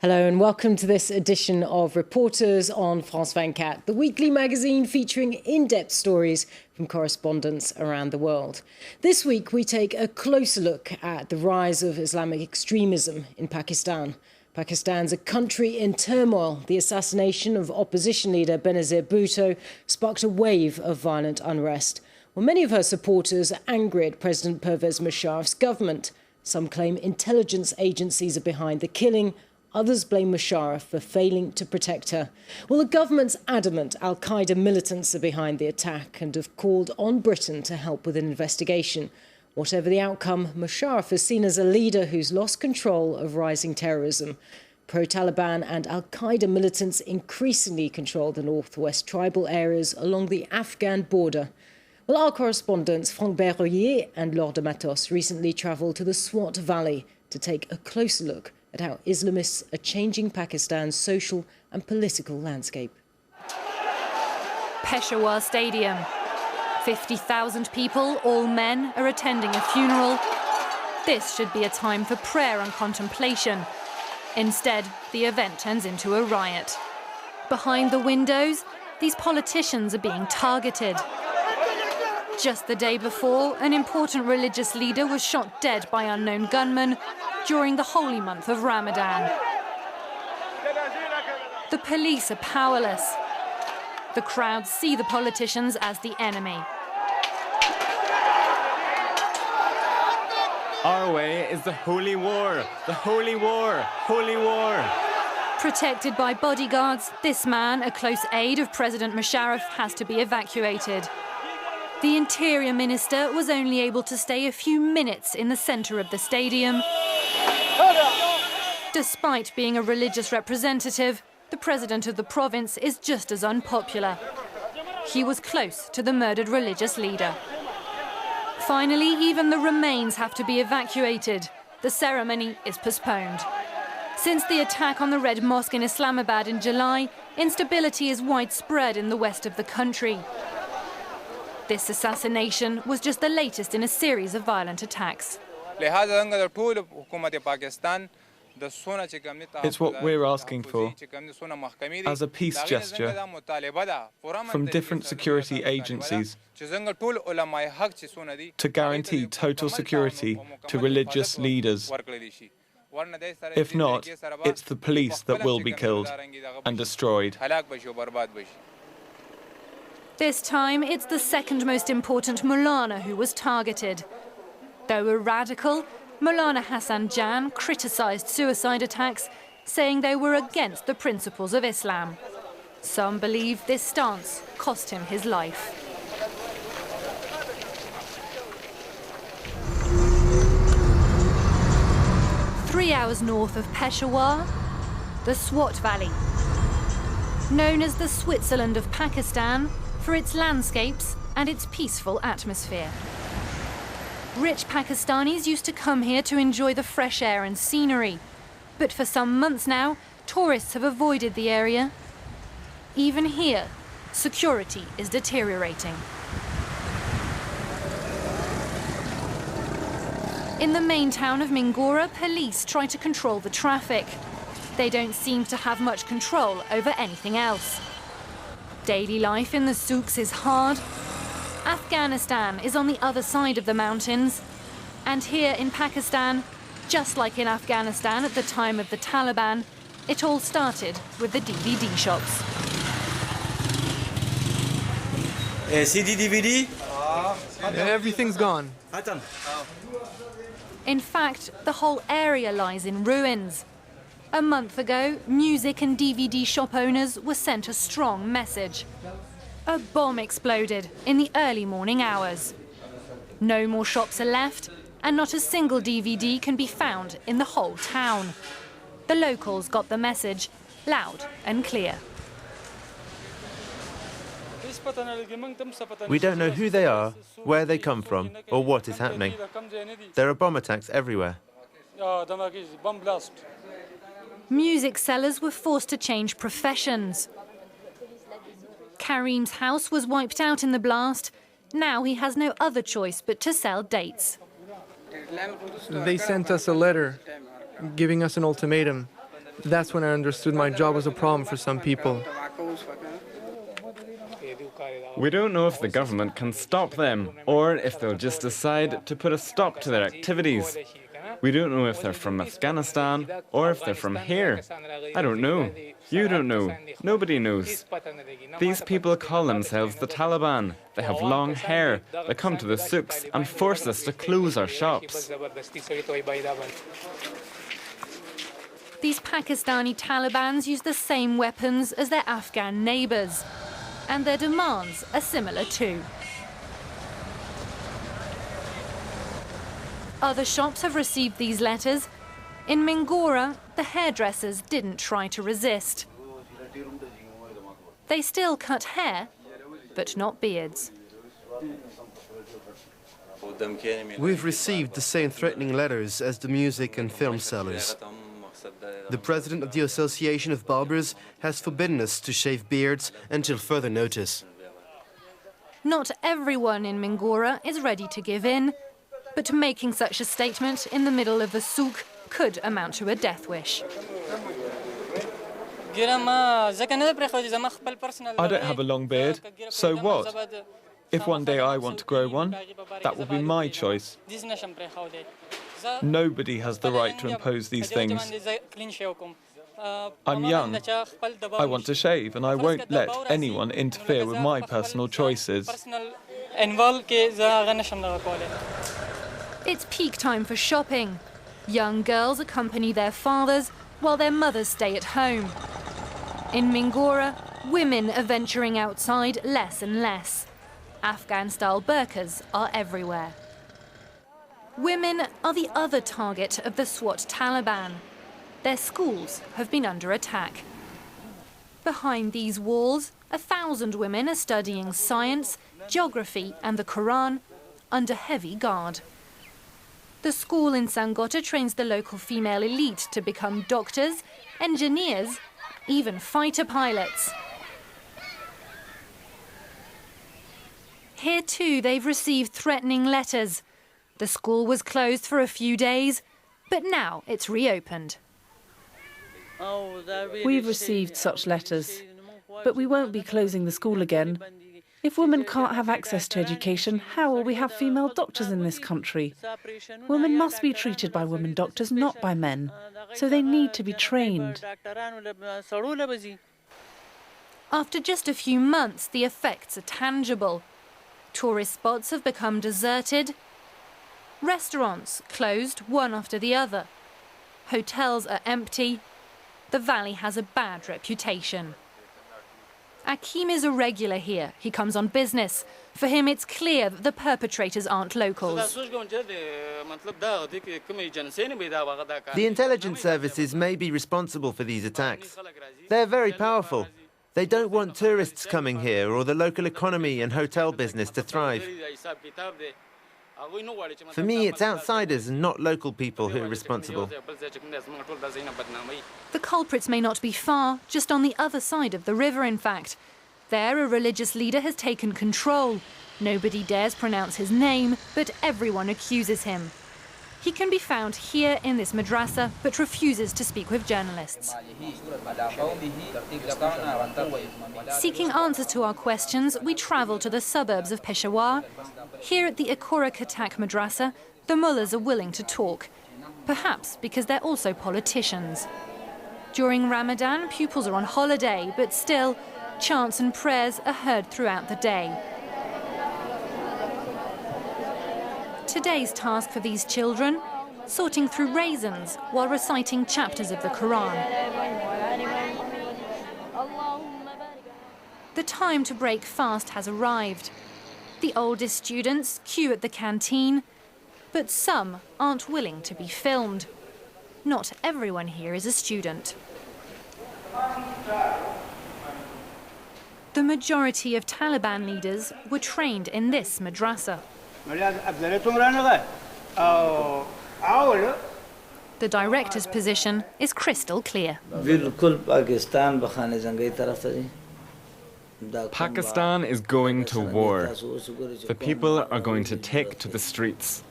Hello and welcome to this edition of Reporters on France 24, the weekly magazine featuring in-depth stories from correspondents around the world. This week we take a closer look at the rise of Islamic extremism in Pakistan. Pakistan's a country in turmoil. The assassination of opposition leader Benazir Bhutto sparked a wave of violent unrest. Well, many of her supporters are angry at President Pervez Musharraf's government. Some claim intelligence agencies are behind the killing. Others blame Musharraf for failing to protect her. Well, the government's adamant al-Qaeda militants are behind the attack and have called on Britain to help with an investigation. Whatever the outcome, Musharraf is seen as a leader who's lost control of rising terrorism. Pro-Taliban and al-Qaeda militants increasingly control the northwest tribal areas along the Afghan border. Well, our correspondents Franck Berruyer and Laure de Matos recently travelled to the Swat Valley to take a closer look at how Islamists are changing Pakistan's social and political landscape. Peshawar Stadium. 50,000 people, all men, are attending a funeral. This should be a time for prayer and contemplation. Instead, the event turns into a riot. Behind the windows, these politicians are being targeted. Just the day before, an important religious leader was shot dead by unknown gunmen during the holy month of Ramadan. The police are powerless. The crowds see the politicians as the enemy. Our way is the holy war, the holy war, holy war. Protected by bodyguards, this man, a close aide of President Musharraf, has to be evacuated. The Interior Minister was only able to stay a few minutes in the centre of the stadium. Despite being a religious representative, the president of the province is just as unpopular. He was close to the murdered religious leader. Finally, even the remains have to be evacuated. The ceremony is postponed. Since the attack on the Red Mosque in Islamabad in July, instability is widespread in the west of the country. This assassination was just the latest in a series of violent attacks. It's what we're asking for, as a peace gesture from different security agencies to guarantee total security to religious leaders. If not, it's the police that will be killed and destroyed. This time, it's the second most important Maulana who was targeted. Though a radical, Maulana Hassan Jan criticised suicide attacks, saying they were against the principles of Islam. Some believe this stance cost him his life. Three hours north of Peshawar, the Swat Valley. Known as the Switzerland of Pakistan for its landscapes and its peaceful atmosphere. Rich Pakistanis used to come here to enjoy the fresh air and scenery, but for some months now, tourists have avoided the area. Even here, security is deteriorating. In the main town of Mingora, police try to control the traffic. They don't seem to have much control over anything else. Daily life in the souks is hard. Afghanistan is on the other side of the mountains. And here in Pakistan, just like in Afghanistan at the time of the Taliban, it all started with the DVD shops. CD, DVD? Everything's gone. In fact, the whole area lies in ruins. A month ago, music and DVD shop owners were sent a strong message. A bomb exploded in the early morning hours. No more shops are left, and not a single DVD can be found in the whole town. The locals got the message loud and clear. We don't know who they are, where they come from, or what is happening. There are bomb attacks everywhere. Music sellers were forced to change professions. Karim's house was wiped out in the blast. Now he has no other choice but to sell dates. They sent us a letter giving us an ultimatum. That's when I understood my job was a problem for some people. We don't know if the government can stop them, or if they'll just decide to put a stop to their activities. We don't know if they're from Afghanistan, or if they're from here. I don't know. You don't know. Nobody knows. These people call themselves the Taliban. They have long hair. They come to the souks and force us to close our shops. These Pakistani Talibans use the same weapons as their Afghan neighbours, and their demands are similar too. Other shops have received these letters. In Mingora, the hairdressers didn't try to resist. They still cut hair, but not beards. We've received the same threatening letters as the music and film sellers. The president of the Association of Barbers has forbidden us to shave beards until further notice. Not everyone in Mingora is ready to give in, but making such a statement in the middle of the souk could amount to a death wish. I don't have a long beard, so what? If one day I want to grow one, that will be my choice. Nobody has the right to impose these things. I'm young. I want to shave, and I won't let anyone interfere with my personal choices. It's peak time for shopping. Young girls accompany their fathers while their mothers stay at home. In Mingora, women are venturing outside less and less. Afghan-style burqas are everywhere. Women are the other target of the SWAT Taliban. Their schools have been under attack. Behind these walls, 1,000 women are studying science, geography and the Quran under heavy guard. The school in Sangota trains the local female elite to become doctors, engineers, even fighter pilots. Here too, they've received threatening letters. The school was closed for a few days, but now it's reopened. We've received such letters, but we won't be closing the school again. If women can't have access to education, how will we have female doctors in this country? Women must be treated by women doctors, not by men. So they need to be trained. After just a few months, the effects are tangible. Tourist spots have become deserted. Restaurants closed one after the other. Hotels are empty. The valley has a bad reputation. Akim is a regular here. He comes on business. For him, it's clear that the perpetrators aren't locals. The intelligence services may be responsible for these attacks. They're very powerful. They don't want tourists coming here or the local economy and hotel business to thrive. For me, it's outsiders and not local people who are responsible. The culprits may not be far, just on the other side of the river, in fact. There, a religious leader has taken control. Nobody dares pronounce his name, but everyone accuses him. He can be found here in this madrasa, but refuses to speak with journalists. Seeking answers to our questions, we travel to the suburbs of Peshawar. Here at the Akora Katak madrasa, the mullahs are willing to talk, perhaps because they're also politicians. During Ramadan, pupils are on holiday, but still, chants and prayers are heard throughout the day. Today's task for these children, sorting through raisins while reciting chapters of the Quran. The time to break fast has arrived. The oldest students queue at the canteen, but some aren't willing to be filmed. Not everyone here is a student. The majority of Taliban leaders were trained in this madrasa. The director's position is crystal clear. Pakistan is going to war. The people are going to take to the streets.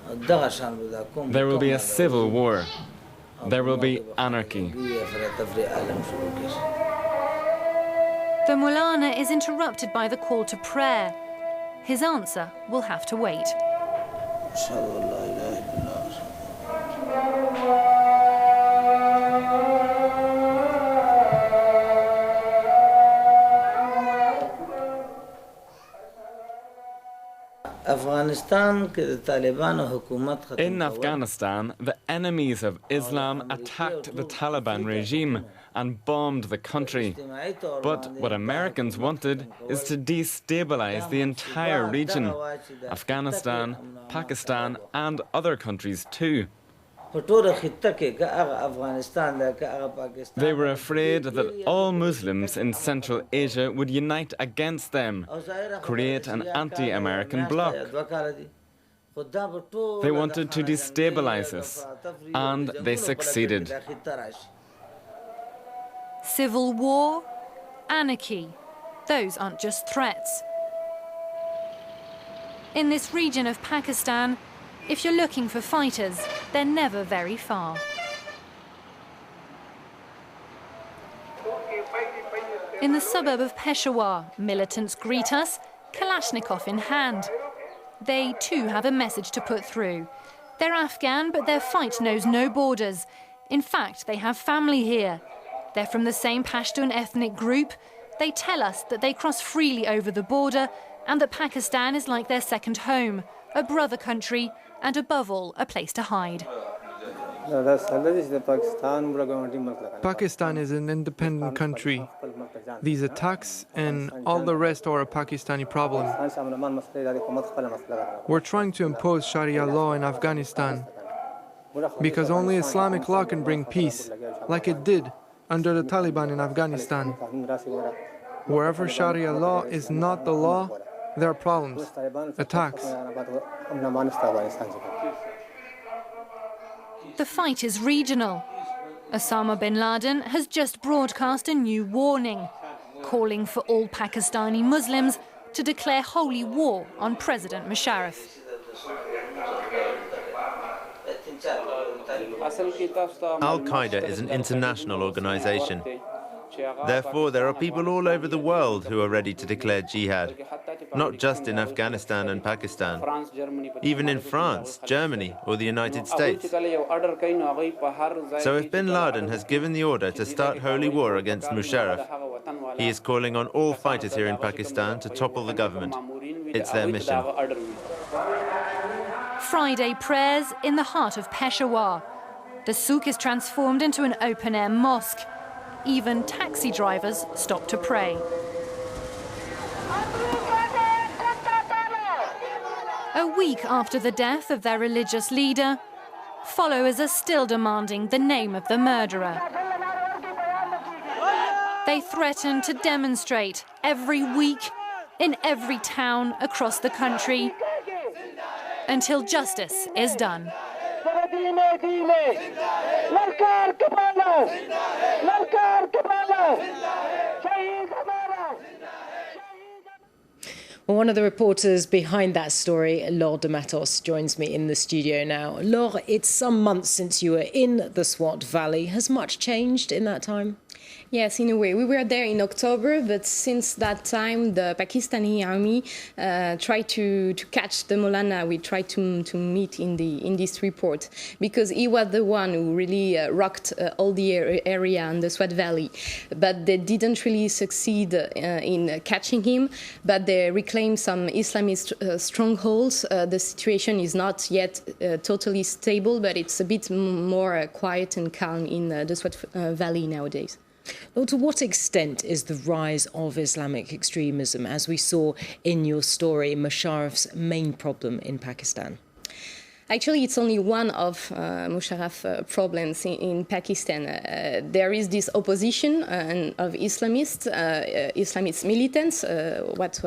There will be a civil war. There will be anarchy. The Maulana is interrupted by the call to prayer. His answer will have to wait. In Afghanistan, the enemies of Islam attacked the Taliban regime and bombed the country. But what Americans wanted is to destabilize the entire region, Afghanistan, Pakistan, and other countries too. They were afraid that all Muslims in Central Asia would unite against them, create an anti-American bloc. They wanted to destabilize us, and they succeeded. Civil war, anarchy, those aren't just threats. In this region of Pakistan, if you're looking for fighters, they're never very far. In the suburb of Peshawar, militants greet us, Kalashnikov in hand. They too have a message to put through. They're Afghan, but their fight knows no borders. In fact, they have family here. They're from the same Pashtun ethnic group. They tell us that they cross freely over the border and that Pakistan is like their second home, a brother country, and above all, a place to hide. Pakistan is an independent country. These attacks and all the rest are a Pakistani problem. We're trying to impose Sharia law in Afghanistan because only Islamic law can bring peace, like it did under the Taliban in Afghanistan. Wherever Sharia law is not the law, there are problems, attacks. The fight is regional. Osama bin Laden has just broadcast a new warning, calling for all Pakistani Muslims to declare holy war on President Musharraf. Al-Qaeda is an international organization. Therefore, there are people all over the world who are ready to declare jihad, not just in Afghanistan and Pakistan, even in France, Germany, or the United States. So if bin Laden has given the order to start holy war against Musharraf, he is calling on all fighters here in Pakistan to topple the government. It's their mission. Friday prayers in the heart of Peshawar. The souk is transformed into an open-air mosque. Even taxi drivers stop to pray. A week after the death of their religious leader, followers are still demanding the name of the murderer. They threaten to demonstrate every week in every town across the country until justice is done. Well, one of the reporters behind that story, Laure de Matos, joins me in the studio now. Laure, it's some months since you were in the Swat Valley. Has much changed in that time? Yes, in a way. We were there in October, but since that time, the Pakistani army tried to catch the Maulana. We tried to meet in this report, because he was the one who really rocked all the area in the Swat Valley. But they didn't really succeed in catching him, but they reclaimed some Islamist strongholds. The situation is not yet totally stable, but it's a bit more quiet and calm in the Swat Valley nowadays. Well, to what extent is the rise of Islamic extremism, as we saw in your story, Musharraf's main problem in Pakistan? Actually, it's only one of Musharraf's problems in Pakistan. There is this opposition of Islamist militants, what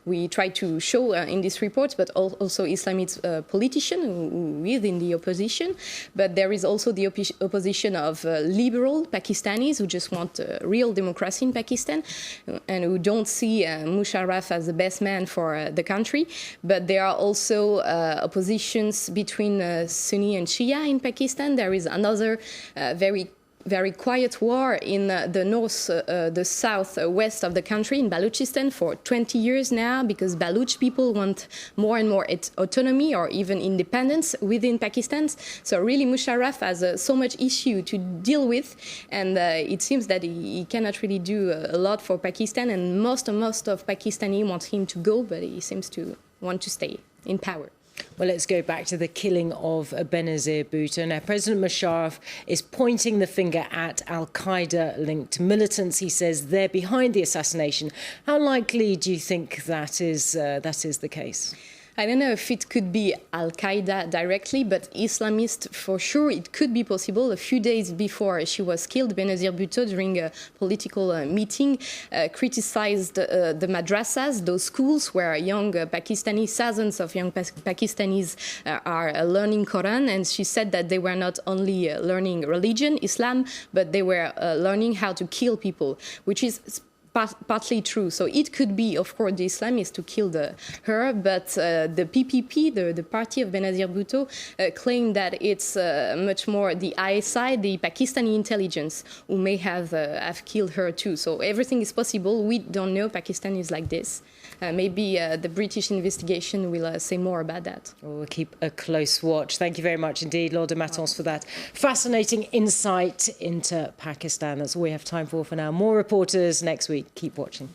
we try to show in this report, but also Islamist politicians within the opposition. But there is also the opposition of liberal Pakistanis who just want real democracy in Pakistan and who don't see Musharraf as the best man for the country. But there are also oppositions between Sunni and Shia in Pakistan. There is another very quiet war in the southwest of the country, in Balochistan, for 20 years now, because Baloch people want more and more autonomy or even independence within Pakistan. So really Musharraf has so much issue to deal with, and it seems that he cannot really do a lot for Pakistan, and most of Pakistani want him to go, but he seems to want to stay in power. Well, let's go back to the killing of Benazir Bhutto. Now, President Musharraf is pointing the finger at al-Qaeda-linked militants. He says they're behind the assassination. How likely do you think that is the case? I don't know if it could be Al-Qaeda directly, but Islamist for sure. It could be possible. A few days before she was killed, Benazir Bhutto, during a political meeting, criticized the madrasas, those schools where young Pakistanis, thousands of young Pakistanis are learning Quran. And she said that they were not only learning religion, Islam, but they were learning how to kill people, which is partly true. So it could be, of course, the Islamists who killed her, but the PPP, the party of Benazir Bhutto, claimed that it's much more the ISI, the Pakistani intelligence, who may have killed her too. So everything is possible. We don't know. Pakistan is like this. Maybe the British investigation will say more about that. We'll keep a close watch. Thank you very much indeed, Laure de Matos, for that fascinating insight into Pakistan. That's all we have time for now. More reporters next week. Keep watching.